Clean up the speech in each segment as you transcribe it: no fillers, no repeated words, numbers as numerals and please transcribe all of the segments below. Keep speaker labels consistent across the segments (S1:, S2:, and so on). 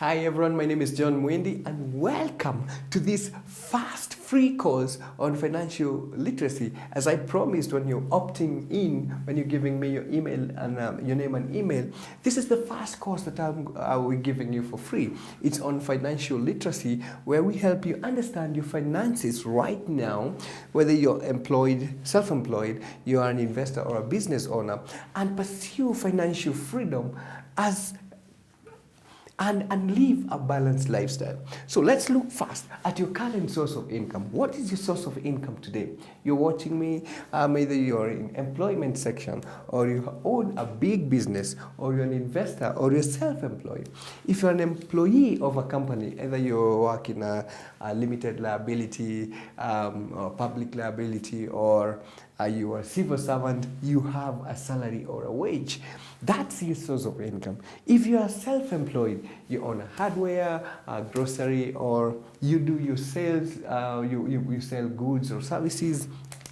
S1: Hi everyone, my name is John Mwendi and welcome to this fast free course on financial literacy. As I promised when you're opting in, when you're giving me your email and your name and email, this is the first course that we're giving you for free. It's on financial literacy where we help you understand your finances right now, whether you're employed, self-employed, you are an investor or a business owner, and pursue financial freedom and live a balanced lifestyle. So let's look first at your current source of income. What is your source of income today? You're watching me, either you're in employment section or you own a big business or you're an investor or you're self-employed. If you're an employee of a company, either you work in a limited liability or public liability, or you are a civil servant, you have a salary or a wage. That's your source of income. If you are self-employed, you own a hardware, a grocery, or you do your sales, you sell goods or services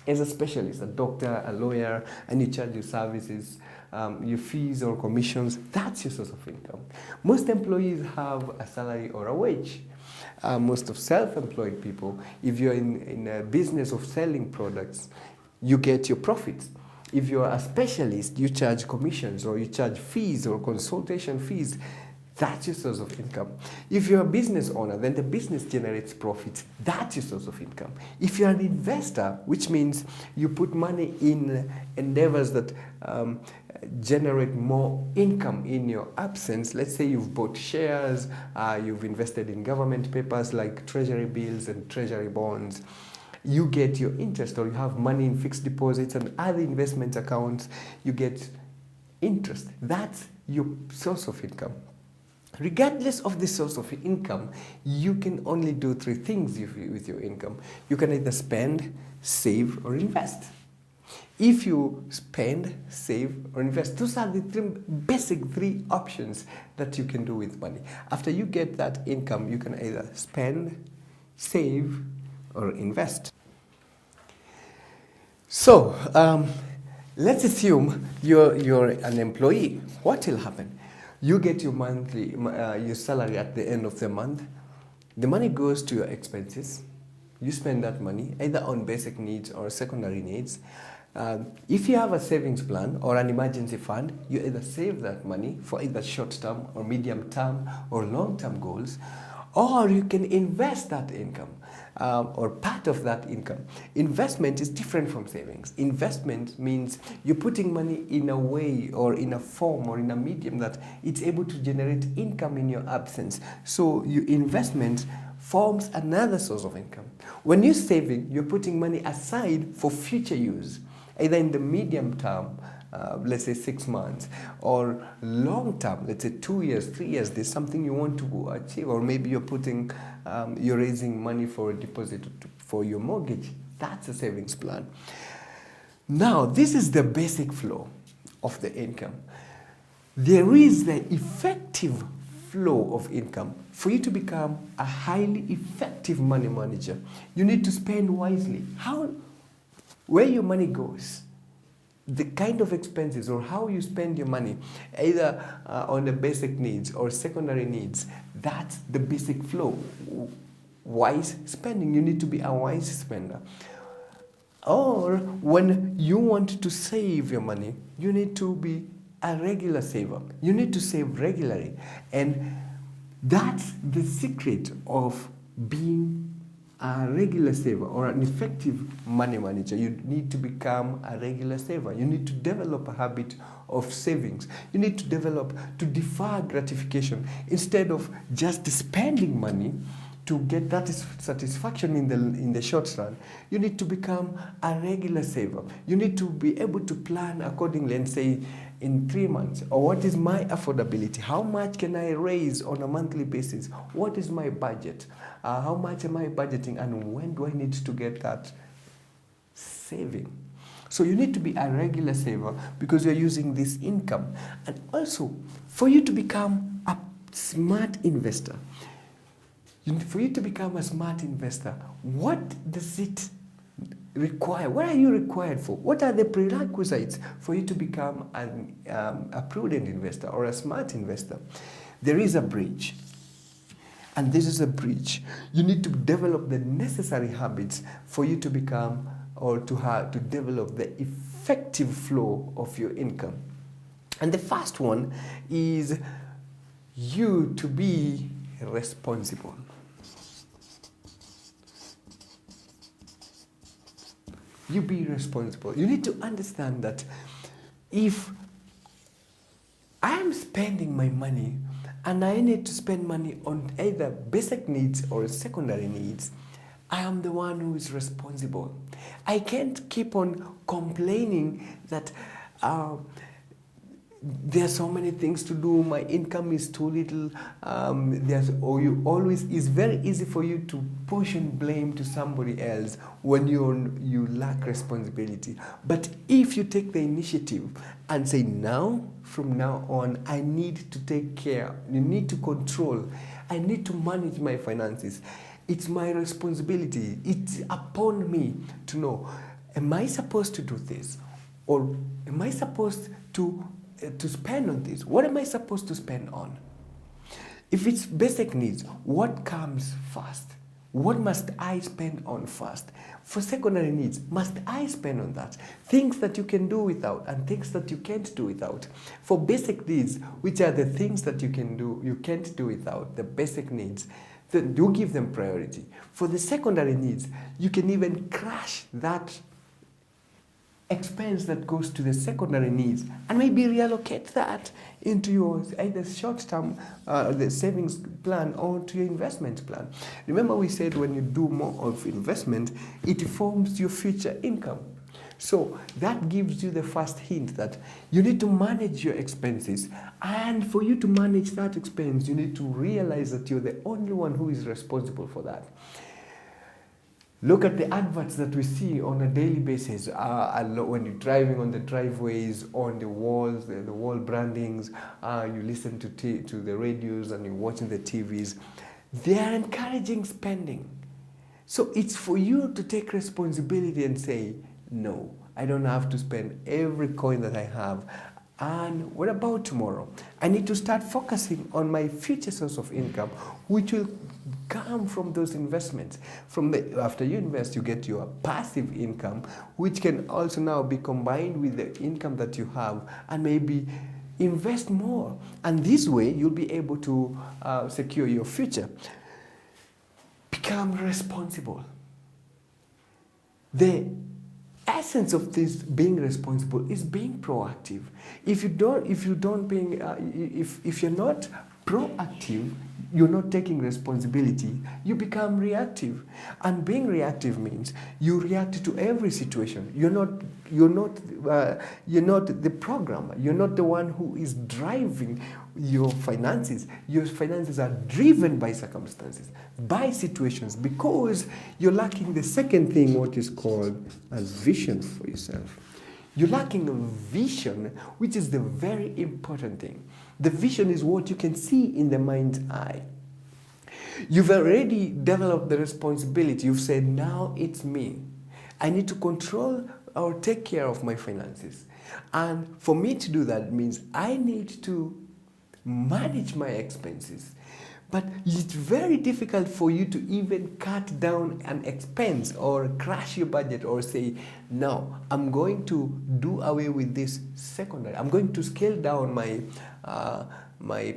S1: as a specialist, a doctor, a lawyer, and you charge your services, your fees or commissions, that's your source of income. Most employees have a salary or a wage. Most of self-employed people, if you're in a business of selling products, you get your profits. If you're a specialist, you charge commissions or you charge fees or consultation fees. That's your source of income. If you're a business owner, then the business generates profits. That's your source of income. If you're an investor, which means you put money in endeavors that generate more income in your absence. Let's say you've bought shares, you've invested in government papers like treasury bills and treasury bonds. You get your interest, or you have money in fixed deposits and other investment accounts, you get interest. That's your source of income. Regardless of the source of income, you can only do three things with your income. You can either spend, save, or invest. If you spend, save, or invest, those are the basic three options that you can do with money. After you get that income, you can either spend, save, or invest. So let's assume you're an employee. What will happen? You get your monthly your salary at the end of the month. The money goes to your expenses. You spend that money either on basic needs or secondary needs. If you have a savings plan or an emergency fund, you either save that money for either short-term or medium-term or long-term goals, or you can invest that income or part of that income. Investment is different from savings. Investment means you're putting money in a way or in a form or in a medium that it's able to generate income in your absence. So your investment forms another source of income. When you're saving, you're putting money aside for future use, either in the medium term, let's say 6 months, or long term, let's say 2 years, 3 years, there's something you want to achieve, or maybe you're raising money for a deposit for your mortgage. That's a savings plan. Now, this is the basic flow of the income. There is the effective flow of income. For you to become a highly effective money manager, you need to spend wisely. Where your money goes, the kind of expenses or how you spend your money, either on the basic needs or secondary needs, that's the basic flow. Wise spending, you need to be a wise spender. Or when you want to save your money, you need to be a regular saver. You need to save regularly. And that's the secret of being a regular saver or an effective money manager. You need to become a regular saver. You need to develop a habit of savings. You need to defer gratification instead of just spending money to get that satisfaction in the short run. You need to become a regular saver. You need to be able to plan accordingly and say, in 3 months, or what is my affordability? How much can I raise on a monthly basis? What is my budget? How much am I budgeting, and when do I need to get that saving? So you need to be a regular saver because you're using this income. And also, for you to become a smart investor, what does it require? What are you required for? What are the prerequisites for you to become a prudent investor or a smart investor? There is a bridge. And this is a bridge. You need to develop the necessary habits for you to become or to develop the effective flow of your income. And the first one is you to be responsible. You be responsible. You need to understand that if I am spending my money and I need to spend money on either basic needs or secondary needs, I am the one who is responsible. I can't keep on complaining that there are so many things to do, my income is too little. It's very easy for you to push and blame to somebody else when you lack responsibility. But if you take the initiative and say, from now on, I need to take care, you need to control, I need to manage my finances. It's my responsibility. It's upon me to know, am I supposed to do this? Or am I supposed to spend on this? What am I supposed to spend on? If it's basic needs, what comes first? What must I spend on first? For secondary needs, must I spend on that? Things that you can do without and things that you can't do without. For basic needs, which are the things that you can't do without, the basic needs, then do give them priority. For the secondary needs, you can even crash that expense that goes to the secondary needs and maybe reallocate that into your either short-term the savings plan or to your investment plan. Remember we said when you do more of investment, it forms your future income. So that gives you the first hint that you need to manage your expenses, and for you to manage that expense, you need to realize that you're the only one who is responsible for that. Look at the adverts that we see on a daily basis. When you're driving on the driveways, on the walls, the wall brandings, you listen to the radios and you're watching the TVs. They are encouraging spending. So it's for you to take responsibility and say, no, I don't have to spend every coin that I have. And what about tomorrow? I need to start focusing on my future source of income, which will come from those investments. After you invest, you get your passive income, which can also now be combined with the income that you have, and maybe invest more. And this way, you'll be able to secure your future. Become responsible. The essence of this being responsible is being proactive. If you're not proactive, you're not taking responsibility, you become reactive. And being reactive means you react to every situation. You're not the programmer. You're not the one who is driving your finances. Your finances are driven by circumstances, by situations, because you're lacking the second thing, what is called as vision for yourself. You're lacking a vision, which is the very important thing. The vision is what you can see in the mind's eye. You've already developed the responsibility. You've said, now it's me. I need to control or take care of my finances. And for me to do that means I need to manage my expenses. But it's very difficult for you to even cut down an expense or crash your budget or say, no, I'm going to do away with this secondary. I'm going to scale down my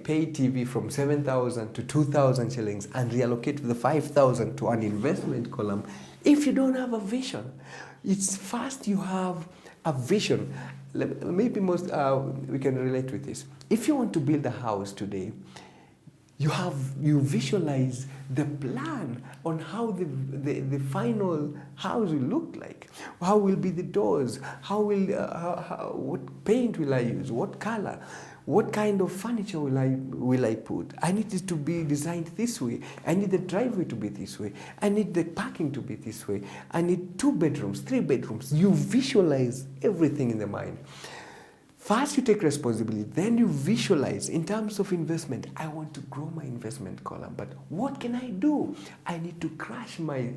S1: pay TV from 7,000 to 2,000 shillings and reallocate the 5,000 to an investment column. If you don't have a vision, it's first you have a vision. Maybe we can relate with this. If you want to build a house today, you visualize the plan on how the final house will look like. How will be the doors? What paint will I use? What color? What kind of furniture will I put? I need it to be designed this way. I need the driveway to be this way. I need the parking to be this way. I need 2 bedrooms, 3 bedrooms. You visualize everything in the mind. First, you take responsibility, then you visualize in terms of investment. I want to grow my investment column, but what can I do? I need to crash my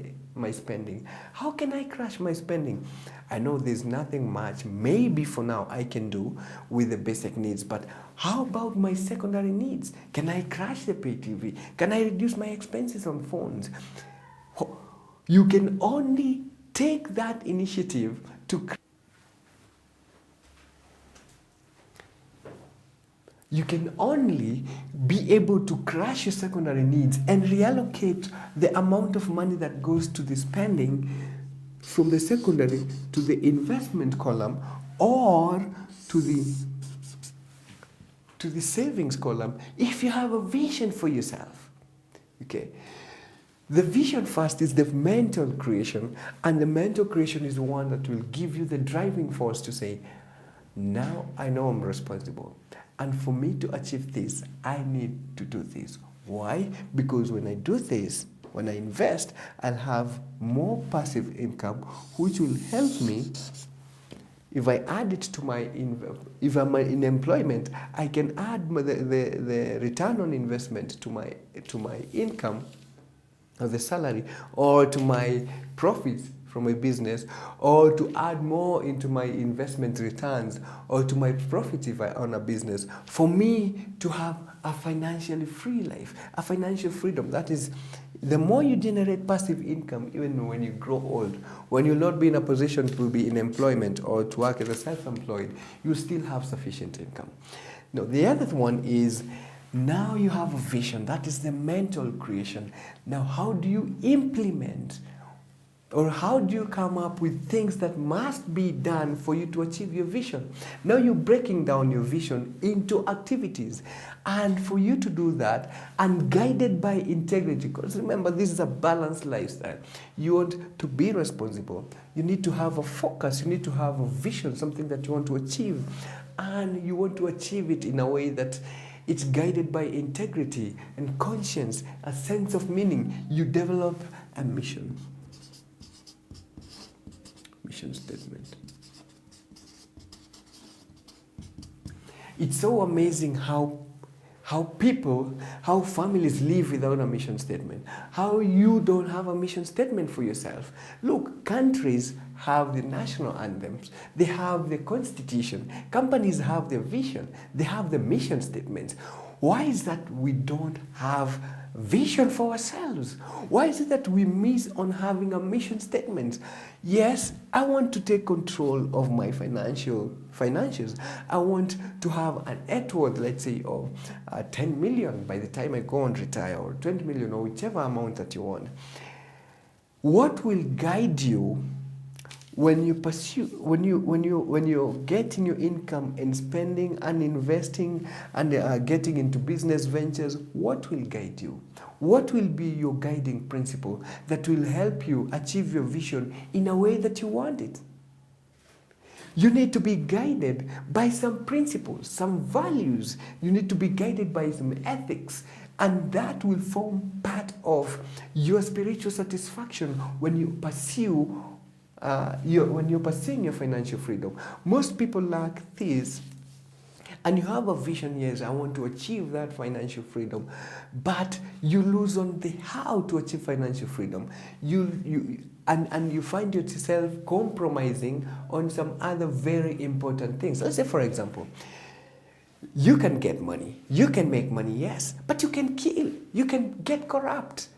S1: spending. How can I crash my spending? I know there's nothing much, maybe for now, I can do with the basic needs, but how about my secondary needs? Can I crash the pay TV? Can I reduce my expenses on phones? You can only take that initiative to you can only be able to crash your secondary needs and reallocate the amount of money that goes to the spending from the secondary to the investment column or to the savings column if you have a vision for yourself. Okay. The vision first is the mental creation, and the mental creation is the one that will give you the driving force to say, now I know I'm responsible. And for me to achieve this, I need to do this. Why? Because when I do this, when I invest, I'll have more passive income, which will help me. If I add it to if I'm in employment, I can add the return on investment to my income, or the salary, or to my profits from my business, or to add more into my investment returns, or to my profit if I own a business, for me to have a financially free life, a financial freedom. That is, the more you generate passive income, even when you grow old, when you'll not be in a position to be in employment or to work as a self-employed, you still have sufficient income. Now, the other one is, now you have a vision. That is the mental creation. Now, how do you implement, or how do you come up with things that must be done for you to achieve your vision? Now you're breaking down your vision into activities. And for you to do that, and guided by integrity, because remember, this is a balanced lifestyle. You want to be responsible. You need to have a focus. You need to have a vision, something that you want to achieve. And you want to achieve it in a way that it's guided by integrity and conscience, a sense of meaning. You develop a mission. Mission statement. It's so amazing how families live without a mission statement. How you don't have a mission statement for yourself. Look, countries have the national anthems. They have the constitution. Companies have their vision. They have the mission statements. Why is that we don't have vision for ourselves? Why is it that we miss on having a mission statement? Yes, I want to take control of my finances. I want to have an net worth, let's say, of 10 million by the time I go and retire, or 20 million, or whichever amount that you want. What will guide you when you pursue, when you're getting your income and spending and investing and getting into business ventures? What will guide you? What will be your guiding principle that will help you achieve your vision in a way that you want it? You need to be guided by some principles, some values. You need to be guided by some ethics. And that will form part of your spiritual satisfaction when you pursue when you're pursuing your financial freedom. Most people lack this, and you have a vision. Yes, I want to achieve that financial freedom, but you lose on the how to achieve financial freedom. And you find yourself compromising on some other very important things. Let's say, for example, you can get money, you can make money, yes, but you can kill, you can get corrupt.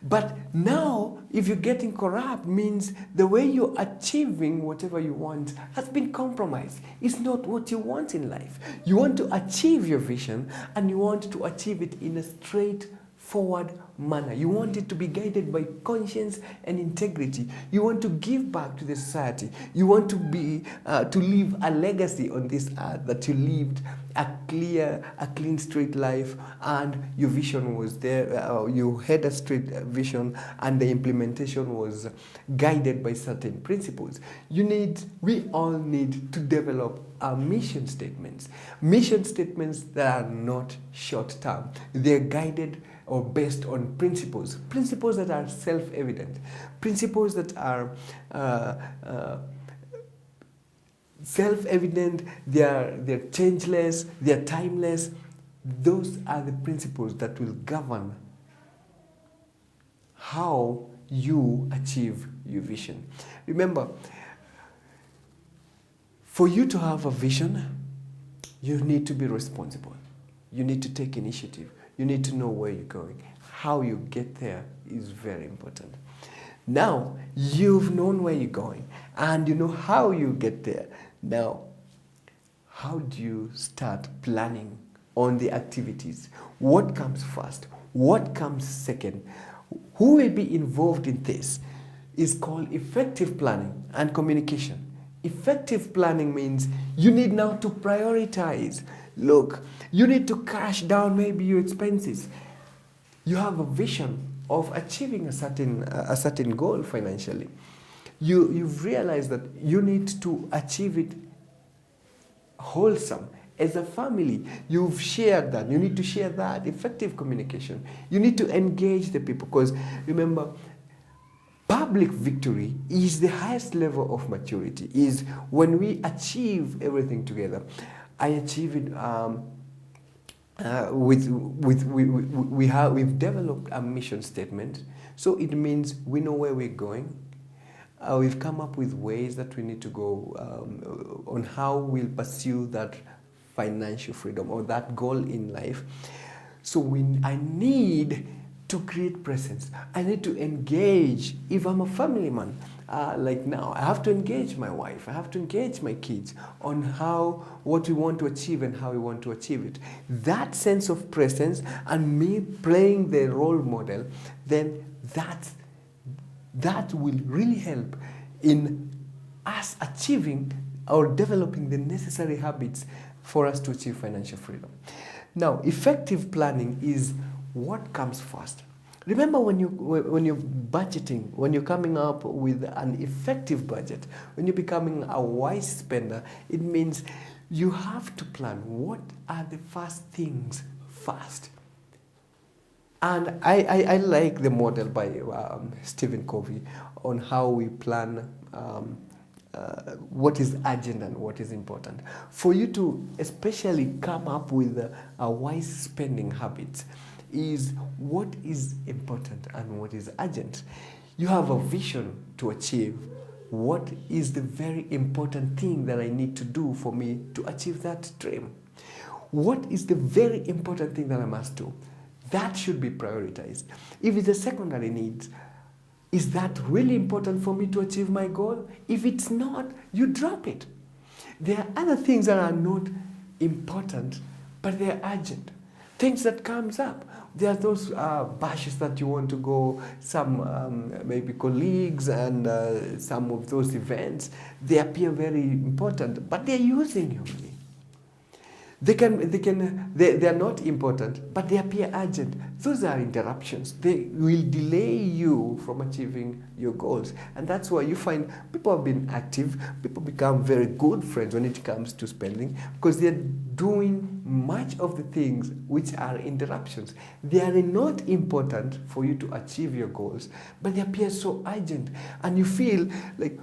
S1: But now, if you're getting corrupt, means the way you're achieving whatever you want has been compromised. It's not what you want in life. You want to achieve your vision, and you want to achieve it in a straightforward manner. You want it to be guided by conscience and integrity. You want to give back to the society. You want to leave a legacy on this earth, that you lived a clean, straight life, and your vision was there. You had a straight vision, and the implementation was guided by certain principles. We all need to develop our mission statements. Mission statements that are not short-term. They're guided or based on principles that are self-evident, principles that are self-evident, they're changeless, they're timeless. Those are the principles that will govern how you achieve your vision. Remember, for you to have a vision, you need to be responsible. You need to take initiative. You need to know where you're going. How you get there is very important. Now, you've known where you're going and you know how you get there. Now, how do you start planning on the activities? What comes first? What comes second? Who will be involved in this? Is called effective planning and communication. Effective planning means you need now to prioritize. Look, you need to cash down maybe your expenses. You have a vision of achieving a certain goal financially. You've realized that you need to achieve it wholesome. As a family, you've shared that. You need to share that. Effective communication. You need to engage the people because remember, public victory is the highest level of maturity, is when we achieve everything together. I achieve it we've developed a mission statement, so it means we know where we're going. We've come up with ways that we need to go on how we'll pursue that financial freedom or that goal in life. So I need to create presence. I need to engage. If I'm a family man, like now, I have to engage my wife. I have to engage my kids on what we want to achieve and how we want to achieve it. That sense of presence and me playing the role model, then that will really help in us achieving or developing the necessary habits for us to achieve financial freedom. Now, effective planning is what comes first. Remember when you're budgeting, when you're coming up with an effective budget, when you're becoming a wise spender, it means you have to plan what are the first things first. And I like the model by Stephen Covey on how we plan what is urgent and what is important. For you to especially come up with a wise spending habit is what is important and what is urgent. You have a vision to achieve. What is the very important thing that I need to do for me to achieve that dream? What is the very important thing that I must do? That should be prioritized. If it's a secondary need, is that really important for me to achieve my goal? If it's not, you drop it. There are other things that are not important, but they're urgent. Things that comes up. There are those bashes that you want to go, some maybe colleagues and some of those events. They appear very important, but they're using your money. They are not important, but they appear urgent. Those are interruptions. They will delay you from achieving your goals. And that's why you find people have been active, people become very good friends when it comes to spending, because they're doing much of the things which are interruptions. They are not important for you to achieve your goals, but they appear so urgent. And you feel like,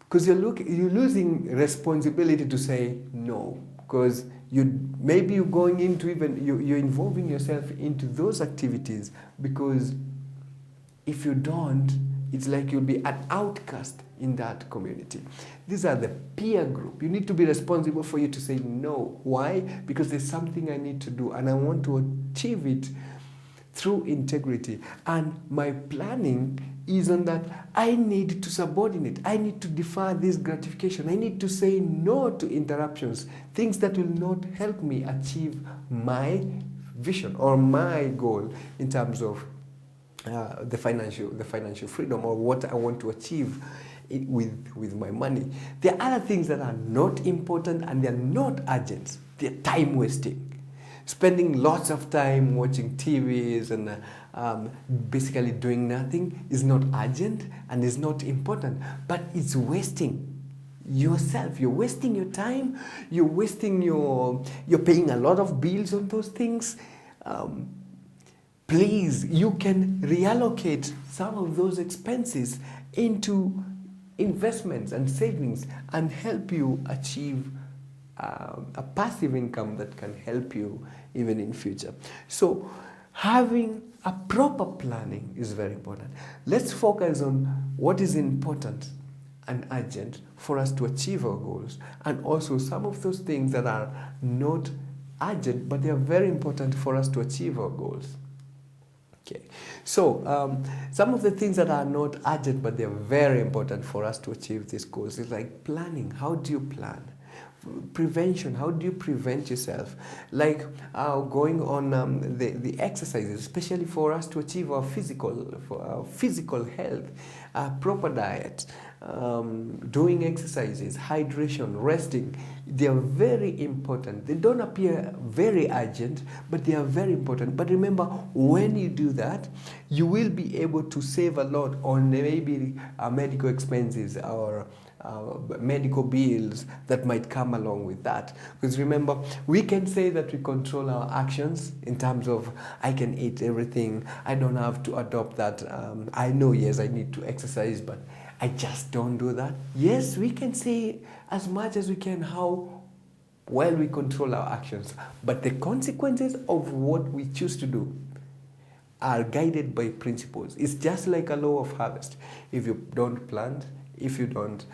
S1: because you're losing responsibility to say no, because maybe you're going into you're involving yourself into those activities, because if you don't, it's like you'll be an outcast in that community. These are the peer group. You need to be responsible for you to say no. Why? Because there's something I need to do and I want to achieve it through integrity. And my planning is on that I need to subordinate. I need to defer this gratification. I need to say no to interruptions, things that will not help me achieve my vision or my goal in terms of the financial freedom or what I want to achieve with my money. There are other things that are not important and they're not urgent. They're time wasting. Spending lots of time watching TVs and basically doing nothing is not urgent and is not important, but it's wasting yourself. You're wasting your time. You're paying a lot of bills on those things. Please, you can reallocate some of those expenses into investments and savings and help you achieve a passive income that can help you even in future. So having a proper planning is very important. Let's focus on what is important and urgent for us to achieve our goals, and also some of those things that are not urgent but they are very important for us to achieve our goals. Okay, so some of the things that are not urgent but they're very important for us to achieve these goals is like planning. How do you plan? Prevention. How do you prevent yourself? Like going on the exercises, especially for us to achieve our physical health, proper diet, doing exercises, hydration, resting. They are very important. They don't appear very urgent, but they are very important. But remember, when you do that, you will be able to save a lot on maybe medical expenses or medical bills that might come along with that. Because remember, we can say that we control our actions in terms of I can eat everything, I don't have to adopt that. I know, yes, I need to exercise, but I just don't do that. Yes, we can say as much as we can how well we control our actions, but the consequences of what we choose to do are guided by principles. It's just like a law of harvest. If you don't plant, if you don't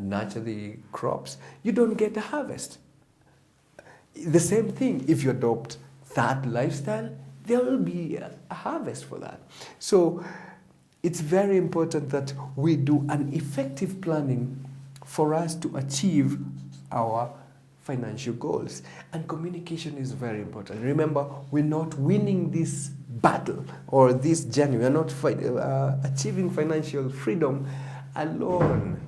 S1: nurture the crops, you don't get a harvest. The same thing, if you adopt that lifestyle, there will be a harvest for that. So it's very important that we do an effective planning for us to achieve our financial goals. And communication is very important. Remember, we're not winning this battle or this journey. We're not achieving financial freedom alone.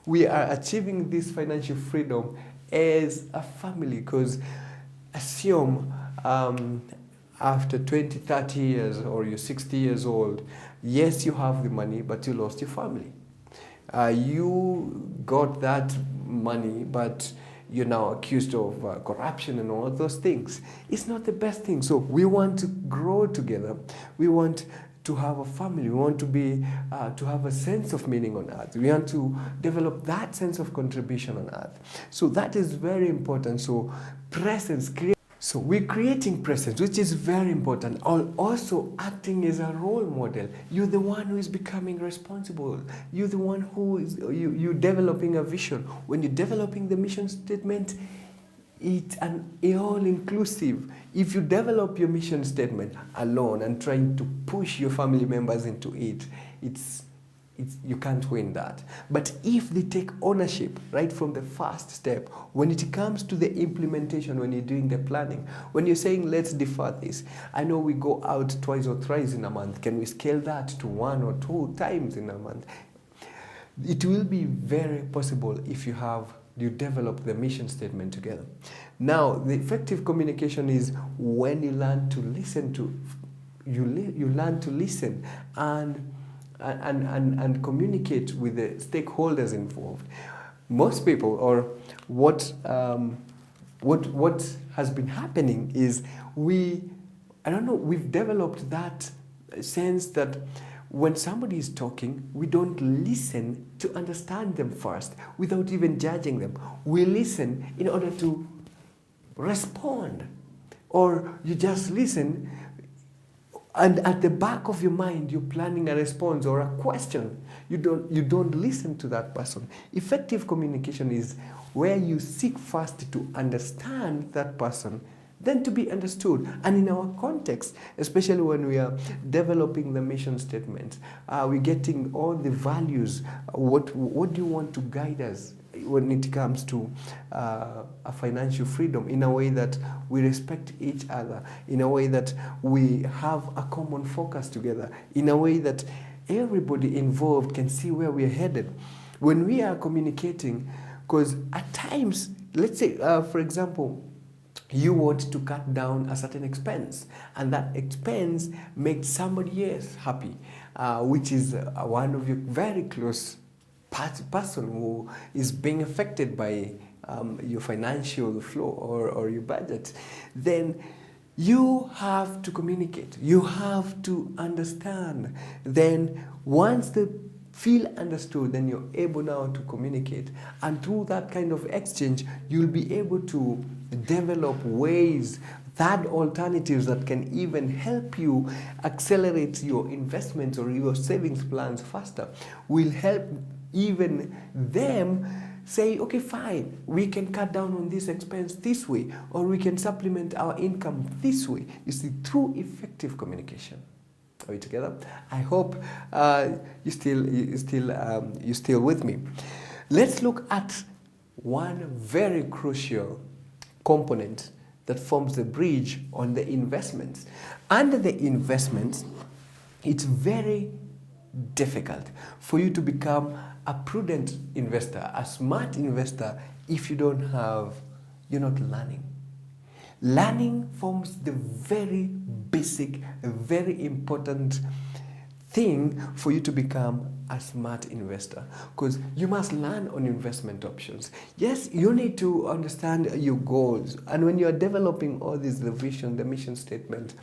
S1: We are achieving this financial freedom as a family, because assume after 20, 30 years or you're 60 years old, yes, you have the money, but you lost your family. You got that money, but you're now accused of corruption and all those things. It's not the best thing. So we want to grow together. We want to have a family. We want to have a sense of meaning on earth. We want to develop that sense of contribution on earth. So that is very important. So presence, so we're creating presence, which is very important. Also acting as a role model. You're the one who is becoming responsible. You're the one who is you're developing a vision. When you're developing the mission statement, it's an all-inclusive. If you develop your mission statement alone and trying to push your family members into it, you can't win that. But if they take ownership right from the first step, when it comes to the implementation, when you're doing the planning, when you're saying, let's defer this, I know we go out twice or thrice in a month, can we scale that to 1 or 2 times in a month? It will be very possible if you develop the mission statement together. Now, the effective communication is when you learn to listen you learn to listen and communicate with the stakeholders involved. Most people, or what has been happening is we've developed that sense that when somebody is talking, we don't listen to understand them first without even judging them. We listen in order to respond. Or you just listen, and at the back of your mind, you're planning a response or a question. You don't listen to that person. Effective communication is where you seek first to understand that person, then to be understood. And in our context, especially when we are developing the mission statement, we're getting all the values. What do you want to guide us when it comes to a financial freedom, in a way that we respect each other, in a way that we have a common focus together, in a way that everybody involved can see where we're headed. When we are communicating, because at times, let's say, for example, you want to cut down a certain expense, and that expense makes somebody else happy, which is one of your very close person who is being affected by your financial flow or your budget. Then you have to communicate. You have to understand. Then once the feel understood, then you're able now to communicate. And through that kind of exchange, you'll be able to develop ways, third alternatives that can even help you accelerate your investments or your savings plans faster. Will help even them say, okay, fine, we can cut down on this expense this way, or we can supplement our income this way. You see, through effective communication. Are we together? I hope you're still with me. Let's look at one very crucial component that forms the bridge on the investments. Under the investments, it's very difficult for you to become a prudent investor, a smart investor, if you're not learning. Learning forms the very basic, very important thing for you to become a smart investor, because you must learn on investment options. Yes, you need to understand your goals, and when you are developing all this, the vision, the mission statement,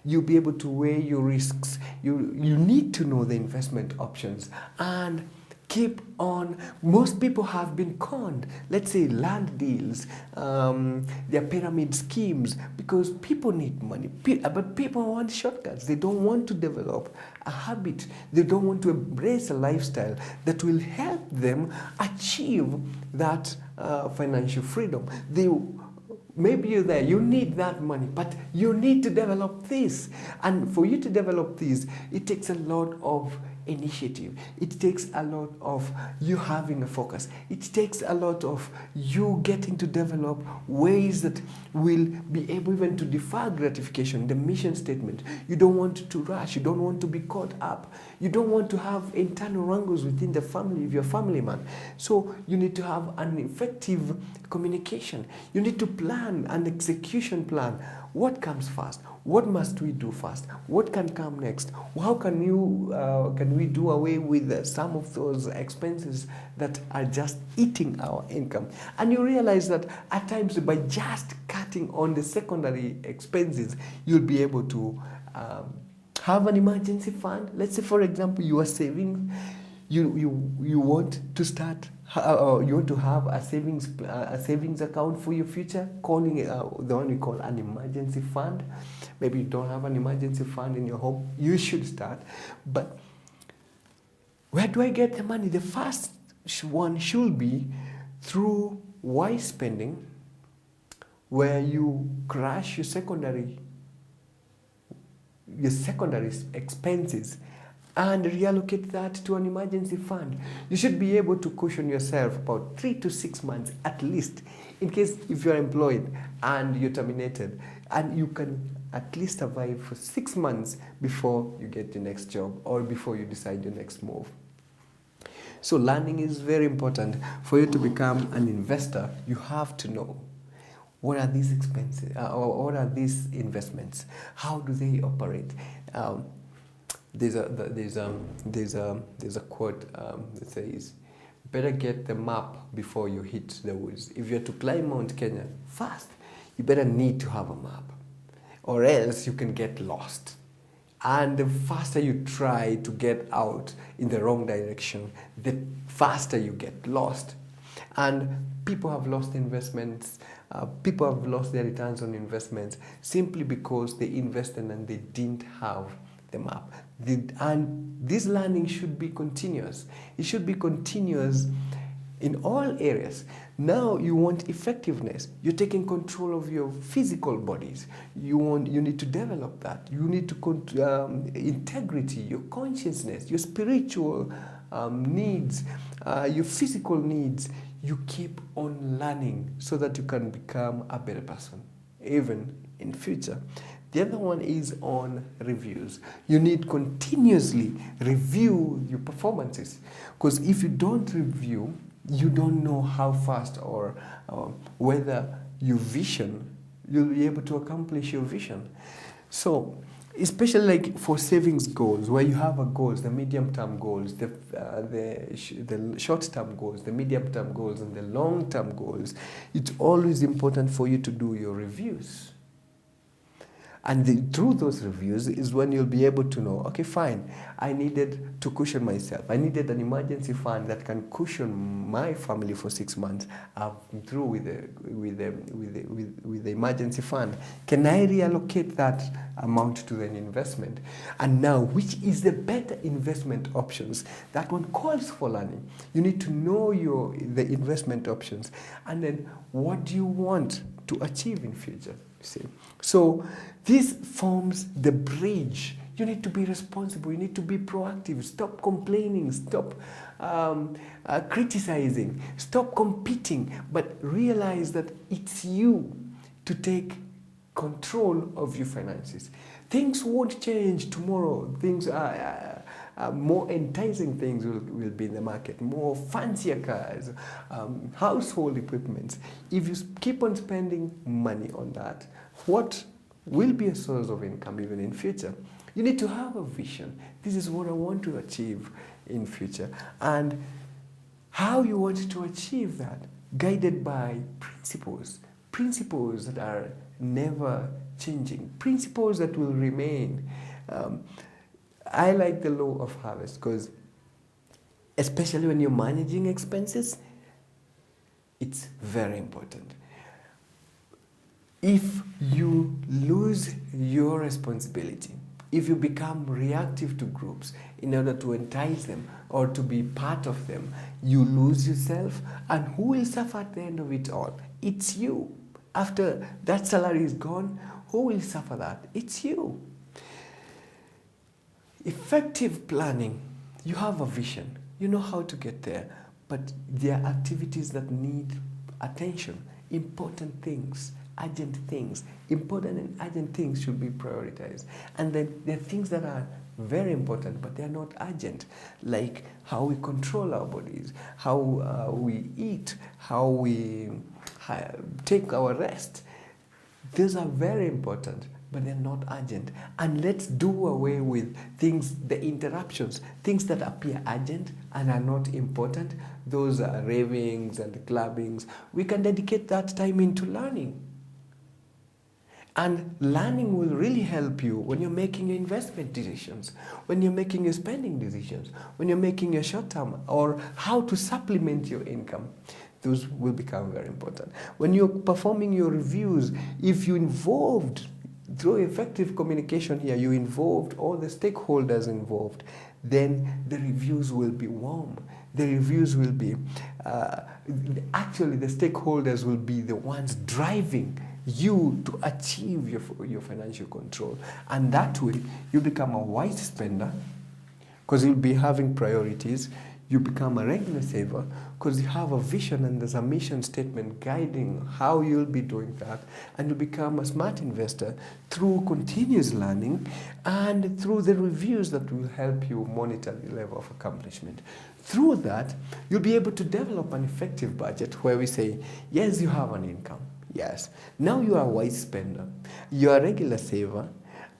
S1: you'll be able to weigh your risks. You need to know the investment options and keep on. Most people have been conned, let's say land deals, their pyramid schemes, because people need money. But people want shortcuts. They don't want to develop a habit. They don't want to embrace a lifestyle that will help them achieve that financial freedom. Maybe you're there, you need that money, but you need to develop this. And for you to develop this, it takes a lot of initiative. It takes a lot of you having a focus. It takes a lot of you getting to develop ways that will be able even to defer gratification, the mission statement. You don't want to rush. You don't want to be caught up. You don't want to have internal wrangles within the family if you're a family man. So you need to have an effective communication. You need to plan an execution plan. What comes first? What must we do first? What can come next? How can we do away with some of those expenses that are just eating our income? And you realize that at times by just cutting on the secondary expenses, you'll be able to have an emergency fund. Let's say, for example, you are saving. You want to start. You want to have a savings account for your future, calling it the one we call an emergency fund. Maybe you don't have an emergency fund in your home. You should start. But where do I get the money? The first one should be through wise spending, where you crash your secondary expenses and reallocate that to an emergency fund. You should be able to cushion yourself about 3 to 6 months at least, in case if you're employed and you're terminated, and you can at least survive for 6 months before you get your next job or before you decide your next move. So learning is very important. For you to become an investor, you have to know what are these expenses, or what are these investments? How do they operate? There's a quote that says, "Better get the map before you hit the woods." If you're to climb Mount Kenya fast, you better need to have a map, or else you can get lost. And the faster you try to get out in the wrong direction, the faster you get lost. And people have lost investments. People have lost their returns on investments simply because they invested and they didn't have the map. And this learning should be continuous. It should be continuous in all areas. Now you want effectiveness. You're taking control of your physical bodies. You need to develop that. You need to integrity, your consciousness, your spiritual needs, your physical needs. You keep on learning so that you can become a better person, even in future. The other one is on reviews. You need continuously review your performances, because if you don't review, you don't know how fast or whether your vision, you'll be able to accomplish your vision. So, especially like for savings goals, where you have a goals, the medium-term goals, the short-term goals, the medium-term goals, and the long-term goals, it's always important for you to do your reviews. And through those reviews is when you'll be able to know, okay, fine, I needed to cushion myself. I needed an emergency fund that can cushion my family for 6 months. I'm through with the emergency fund. Can I reallocate that amount to an investment? And now, which is the better investment options? That one calls for learning. You need to know the investment options, and then what do you want to achieve in future? See, so this forms the bridge. You need to be responsible. You need to be proactive. Stop complaining. Stop criticizing. Stop competing. But realize that it's you to take control of your finances. Things won't change tomorrow. Things are more enticing things will be in the market, more fancier cars, household equipment. If you keep on spending money on that, what will be a source of income even in future? You need to have a vision. This is what I want to achieve in future. And how you want to achieve that, guided by principles that are never changing, principles that will remain. I like the law of harvest because, especially when you're managing expenses, it's very important. If you lose your responsibility, if you become reactive to groups in order to entice them or to be part of them, you lose yourself. And who will suffer at the end of it all? It's you. After that salary is gone, who will suffer that? It's you. Effective planning. You have a vision. You know how to get there. But there are activities that need attention. Important things. Urgent things. Important and urgent things should be prioritized. And then there are things that are very important, but they are not urgent, like how we control our bodies, how we eat, how we take our rest. These are very important, but they're not urgent. And let's do away with things, the interruptions, things that appear urgent and are not important. Those are ravings and clubbings. We can dedicate that time into learning. And learning will really help you when you're making your investment decisions, when you're making your spending decisions, when you're making your short-term, or how to supplement your income. Those will become very important. When you're performing your reviews, if you involved, through effective communication here, you involved all the stakeholders involved, then the reviews will be warm. The reviews will be, actually the stakeholders will be the ones driving you to achieve your financial control. And that way, you become a wise spender because you'll be having priorities. You become a regular saver because you have a vision and there's a mission statement guiding how you'll be doing that. And you become a smart investor through continuous learning and through the reviews that will help you monitor the level of accomplishment. Through that, you'll be able to develop an effective budget where we say, yes, you have an income. Yes. Now you are a wise spender, you are a regular saver,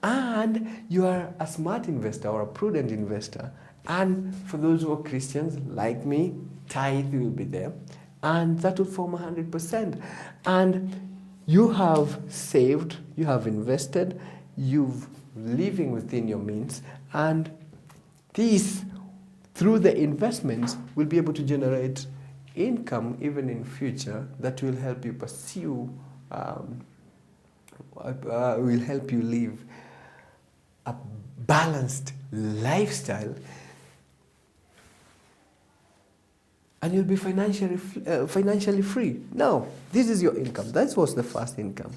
S1: and you are a smart investor or a prudent investor. And for those who are Christians like me, tithe will be there, and that will form 100%. And you have saved, you have invested, you've living within your means, and these, through the investments, will be able to generate income even in future that will help you pursue, will help you live a balanced lifestyle, and you'll be financially free. Now, this is your income. That was the first income.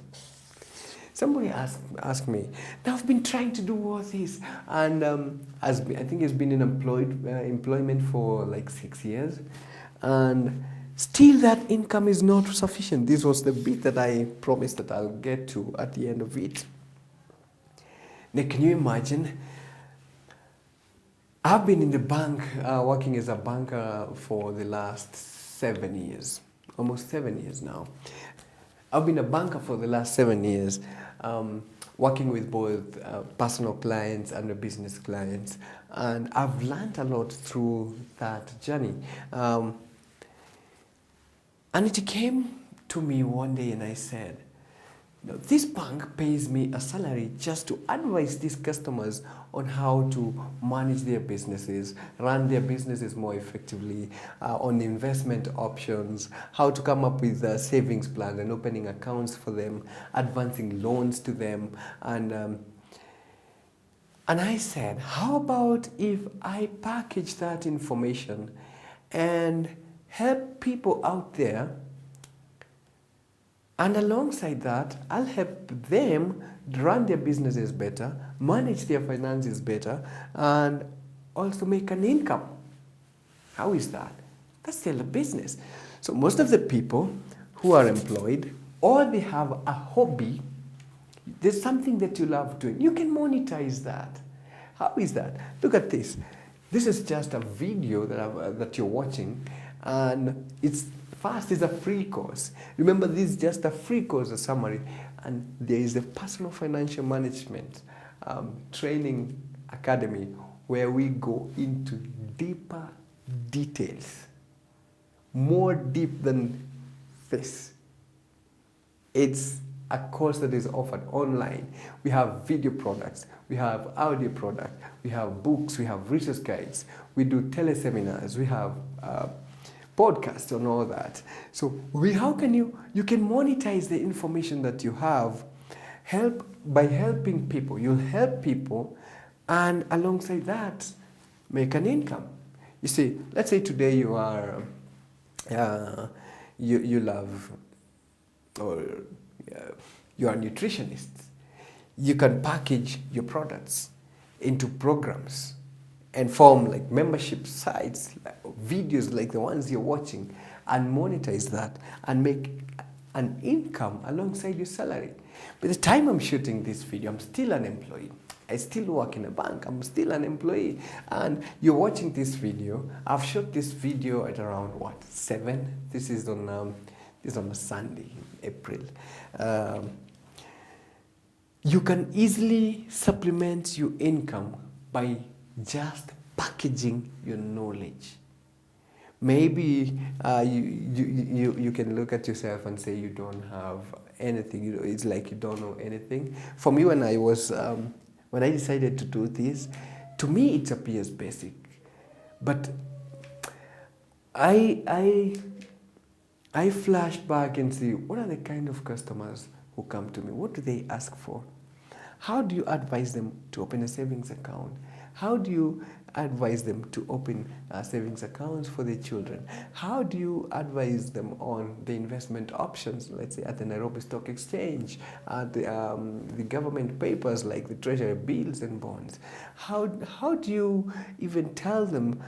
S1: Somebody asked me, now I've been trying to do all this, and I think it's been in employment for like 6 years. And still that income is not sufficient. This was the bit that I promised that I'll get to at the end of it. Now, can you imagine? I've been in the bank, working as a banker for the last 7 years, almost 7 years now. I've been a banker for the last 7 years, working with both personal clients and the business clients. And I've learned a lot through that journey. And it came to me one day and I said, Now, this bank pays me a salary just to advise these customers on how to manage their businesses, run their businesses more effectively, on investment options, how to come up with a savings plan and opening accounts for them, advancing loans to them, and I said, how about if I package that information and help people out there, and alongside that, I'll help them run their businesses better, manage their finances better, and also make an income. How is that? That's still a business. So most of the people who are employed, or they have a hobby, there's something that you love doing. You can monetize that. How is that? Look at this. This is just a video that you're watching, and it's a free course. Remember, this is just a free course, a summary, and there is a personal financial management training academy where we go into deeper details, more deep than this. It's a course that is offered online. We have video products, we have audio products, we have books, we have research guides, we do teleseminars, we have podcasts and all that. So how can you can monetize the information that you have, by helping people. You'll help people, and alongside that, make an income. You see, let's say today you are, you love, or you are a nutritionist. You can package your products into programs and form like membership sites, like videos like the ones you're watching, and monetize that and make an income alongside your salary. By the time I'm shooting this video, I'm still an employee. I still work in a bank. I'm still an employee. And you're watching this video. I've shot this video at around 7? This is on a Sunday, April. You can easily supplement your income by just packaging your knowledge. Maybe you can look at yourself and say you don't have anything. It's like you don't know anything. For me, when I decided to do this, to me it appears basic, but I flashed back and see what are the kind of customers who come to me. What do they ask for? How do you advise them to open a savings account? How do you advise them to open savings accounts for their children? How do you advise them on the investment options, let's say at the Nairobi Stock Exchange, at the government papers like the treasury bills and bonds? How do you even tell them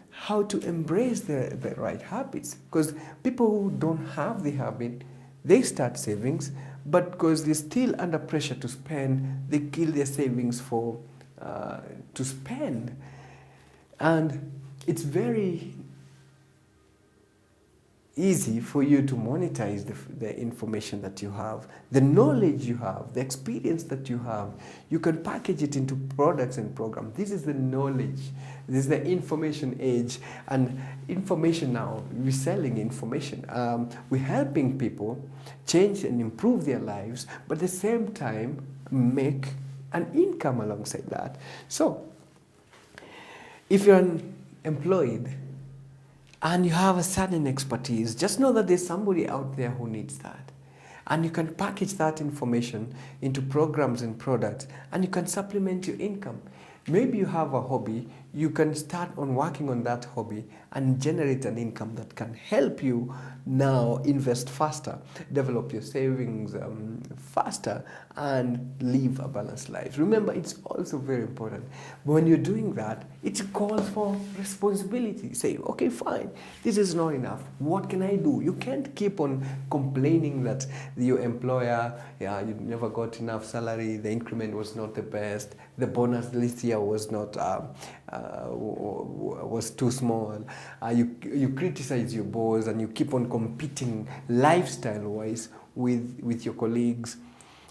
S1: how to embrace the right habits? Because people who don't have the habit, they start savings, but because they're still under pressure to spend, they kill their savings to spend. And it's very easy for you to monetize the information that you have, the knowledge you have, the experience that you have. You can package it into products and programs. This is the knowledge. This is the information age. And information now, we're selling information. We're helping people change and improve their lives, but at the same time, make an income alongside that. So, if you're employed and you have a certain expertise, just know that there's somebody out there who needs that. And you can package that information into programs and products, and you can supplement your income. Maybe you have a hobby, you can start on working on that hobby and generate an income that can help you now invest faster, develop your savings faster, and live a balanced life. Remember, it's also very important. When you're doing that, it calls for responsibility. Say, okay, fine, this is not enough. What can I do? You can't keep on complaining that your employer, you never got enough salary, the increment was not the best, the bonus this year was not was too small. You criticize your boss, and you keep on competing lifestyle-wise with your colleagues.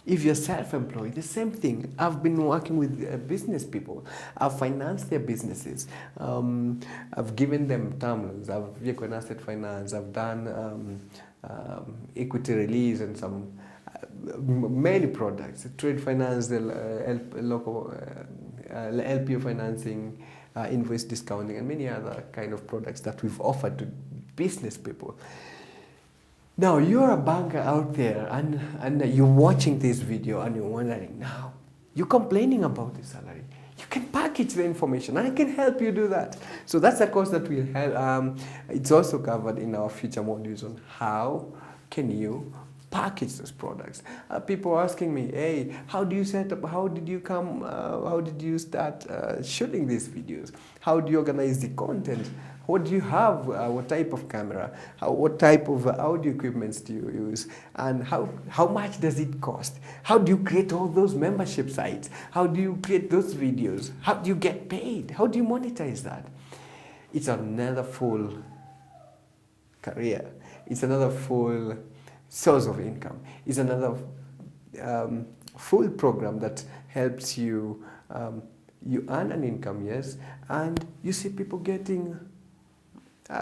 S1: If you're self-employed, the same thing. I've been working with business people. I've financed their businesses. I've given them term loans. I've vehicle and asset finance. I've done equity release and some many products. Trade finance, local LPO financing, invoice discounting, and many other kind of products that we've offered to business people. Now, you're a banker out there and you're watching this video and you're wondering, now, you're complaining about the salary. You can package the information and I can help you do that. So that's a course that will help. It's also covered in our future modules on how can you package those products. People are asking me, hey, how do you set up, how did you start shooting these videos? How do you organize the content? What do you have? What type of camera? What type of audio equipments do you use? And how much does it cost? How do you create all those membership sites? How do you create those videos? How do you get paid? How do you monetize that? It's another full career. It's another full source of income. It's another full program that helps you, you earn an income, yes, and you see people getting,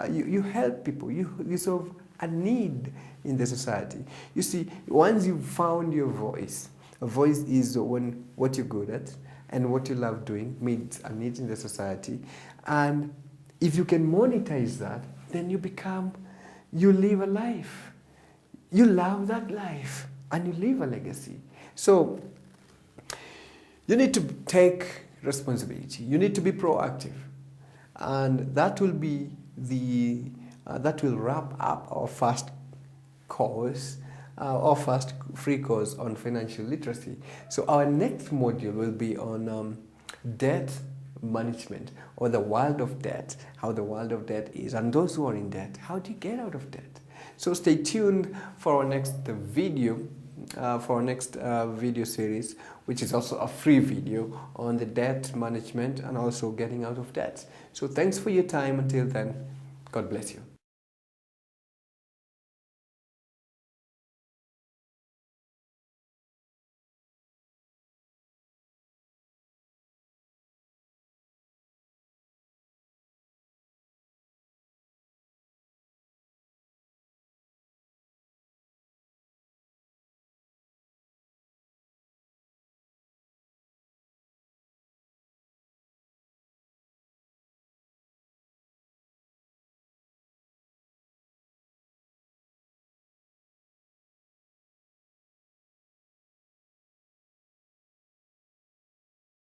S1: you help people, you solve a need in the society. You see, once you've found your voice, a voice is what you're good at and what you love doing meets a need in the society, and if you can monetize that, then you live a life. You love that life and you leave a legacy. So you need to take responsibility. You need to be proactive, and that will be that will wrap up our first course, our first free course on financial literacy. So our next module will be on debt management, or the world of debt, how the world of debt is, and those who are in debt, how do you get out of debt? So stay tuned for our next video, video series, which is also a free video on the debt management and also getting out of debt. So thanks for your time. Until then, God bless you.